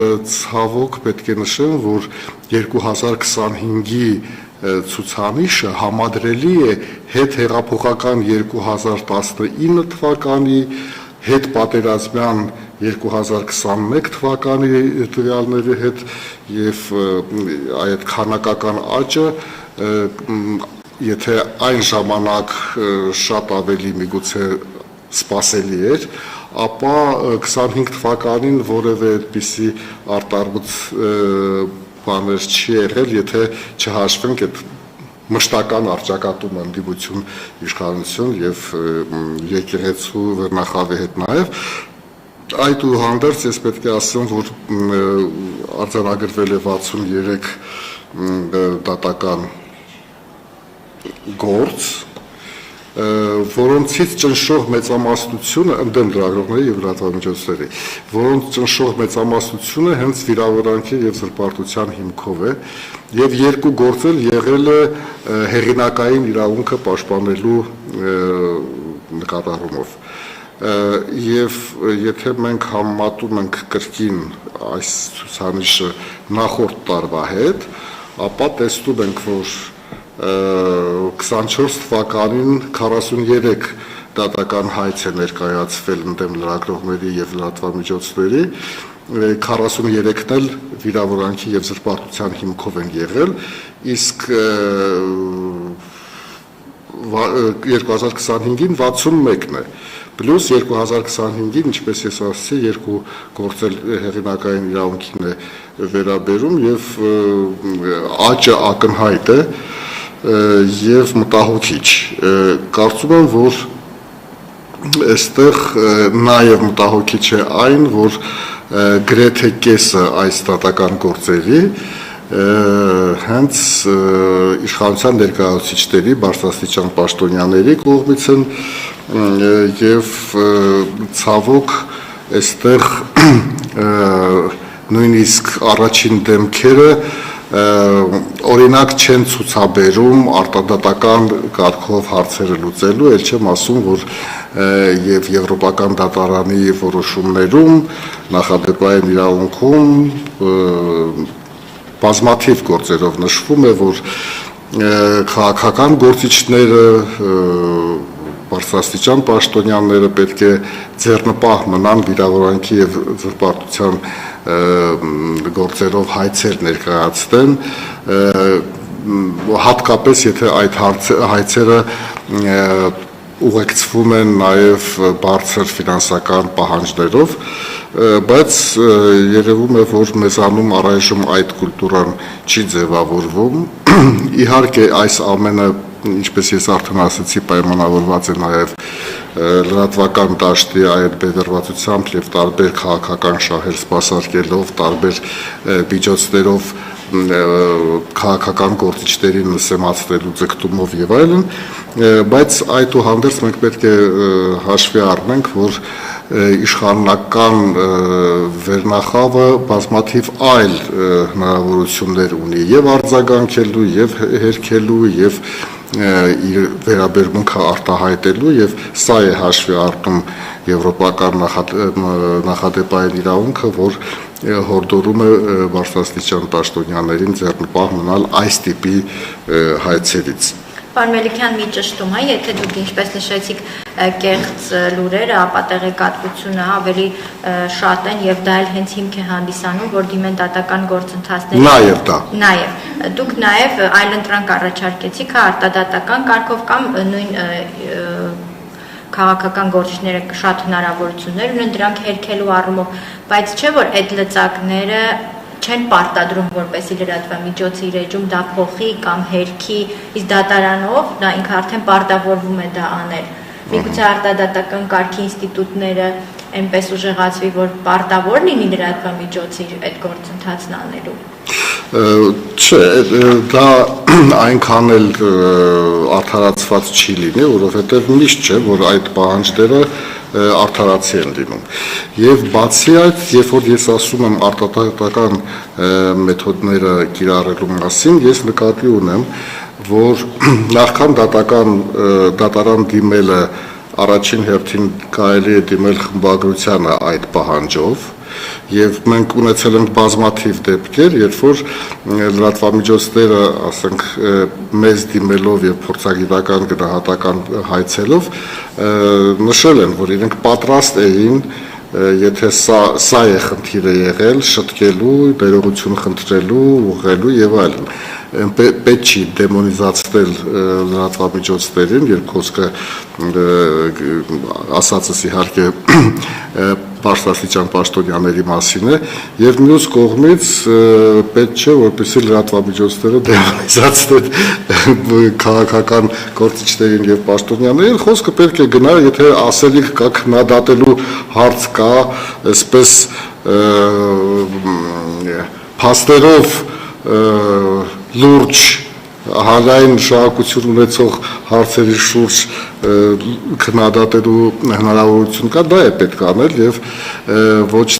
Ցավոք պետք է նշեմ, որ 2025-ի ցուցանիշը համադրելի է հետհեղափոխական 2019 թվականի, հետպատերազմյան 2021 թվականի տվյալների հետ եւ այդ քանակական աճը եթե այն ժամանակ շատ ավելի միգուցե սպասելի էր, ապա 25 թվականին որևէ այդպիսի արտարբուց բաներ չի եղել, եթե չհաշվենք այդ մշտական արճակատում ընդդիմություն իշխանություն եւ եկեղեցու վերնախավի հետ նաեւ այդուհանդերձ ես պետք է ասեմ, որ արձանագրվել է 63 դատական գործ, որոնցից ճնշող մեծամասնությունը ընդդեմ լրագրողների եւ լրատվամիջոցների, որոնց ճնշող մեծամասնությունը հենց վիրավորանքի եւ զրպարտության հիմքով է, եւ երկու գործ էլ եղել է հեղինակային իրավունքը պաշտպանելու նկատառումով։ Եվ եթե մենք համեմատում ենք կրկին այս ցուցանիշը նախորդ տարվա հետ, ապա տեսնում ենք, որ 24 թվականին 43 դատական հայց է ներկայացվել ընդդեմ լրագրողների եւ լրատվամիջոցների, 43-ն էլ վիրավորանքի եւ զրպարտության հիմքով են եղել, իսկ 2025-ին 61-ն է, պլյուս 2025-ին, ինչպես ես ասացի, երկու գործել հեղինակային իրավունքին է վերաբերում եւ աճը ակնհայտ է եւ մտահոգիչ։ Կարծում եմ, որ այստեղ նաեւ մտահոգիչ է այն, որ գրեթե կեսը այս դատական գործերի հենց իշխանության ներկայացուցիչների, բարձրաստիճան պաշտոնյաների կողմից են եւ ցավոք այստեղ նույնիսկ առաջին դեմքերը օրինակ չեն ցուցաբերում արտադատական կարգով հարցերը լուծելու, ել չեմ ասում, որ եւ եվրոպական դատարանի որոշումներում նախադեպային իրավունքում բազմաթիվ գործերով նշվում է, որ քաղաքական գործիչները բարձրաստիճան պաշտոնյաները պետք է ձեռնպահ մնան վիրավորանքի եւ զրպարտության գործերով հայցեր ներկայացնեն, հատկապես եթե այդ հայցերը ուղեկցվում են նաեւ բարձր ֆինանսական պահանջներով, բայց երևում է, որ մեզանում առայժմ այդ կուլտուրան չի ձևավորվում։ Իհարկե այս ամենը, ինչպես ես արդեն ասացի, պայմանավորված է նաեւ լրատվական դաշտի այդ բևեռվածությամբ եւ տարբեր քաղաքական շահեր սպասարկելով, տարբեր միջոցներով քաղաքական գործիչներին նսեմացնելու ձգտումով եւ այլն, բայց այդուհանդերձ մենք պետք է հաշվի առնենք, որ իշխանական վերնախավը բազմաթիվ այլ հնարավորություններ ունի եւ արձագանքելու, եւ հերքելու, եւ իր վերաբերմունքը արտահայտելու, եւ սա է հաշվի առնում եվրոպական նախադեպային իրավունքը, որ հորդորում է բարձրաստիճան պաշտոնյաներին ձեռնպահ մնալ այս տիպի հայցերից։ Պարոն Մելիքյան, մի ճշտում է, եթե դուք ինչպես նշեցիք կեղծ լուրերը, ապա տեղեկատվությունը ավելի շատ են եւ դա էլ հենց հիմք է հանդիսանում, որ դիմեն դատական գործընթացների։ Նաեւ դա։ Նաեւ դուք նաեւ այլընտրանք առաջարկեցիք արտադատական կարգով կամ նույն քաղաքական գործիչները շատ հնարավորություններ ունեն դրանք հերքելու առումով, բայց չէ որ այդ լծակները չեն պարտադրում, որպեսզի լրատվամիջոցի իր էջում դա փոխի կամ հերքի, իսկ դատարանով դա ինքը արդեն պարտավորվում է դա անել։ Միգուցե արտադատական կարգի ինստիտուտները այնպես ուժեղացվի, որ պարտավոր լինի լրատվամիջոցի այդ գործընթացն անելու։ Չէ, դա այնքան էլ արդարացված չի լինի, որովհետև միշտ չէ, որ այդ պահանջները արդարացի են լինում։ Եվ բացի այդ, երբ որ ես ասում եմ արտադատական մեթոդները կիրառելու մասին, ես նկատի ունեմ, որ նախքան դատարան դիմելը առաջին հերթին կարելի է դիմել խմբագրությանը այդ պահանջով, Եվ մենք ունեցել ենք բազմաթիվ դեպքեր, երբ որ լրատվամիջոցները, ասենք, մեզ դիմելով եւ փորձագիտական գնահատական հայցելով նշել են, որ իրենք պատրաստ էին եթե սա է խնդիրը եղել, շտկելու, ներողություն խնդրելու, ուղղելու եւ այլն։ Պետք չի դեմոնիզացնել լրատվամիջոցներին, երբ խոսքը ասածս իհարկե բարձրաստիճան պաշտոնյաների մասին է, եւ մյուս կողմից պետք չէ, որպեսզի լրատվամիջոցները դեմոնիզացնեն քաղաքական գործիչներին եւ պաշտոնյաներին, խոսքը պետք է գնա, եթե ասելիք կա քննադատելու հարց կա, այսպես փաստերով լուրջ հանրային նշանակություն ունեցող հարցերի շուրջ քննադատելու հնարավորություն կա, դա է պետք անել եւ ոչ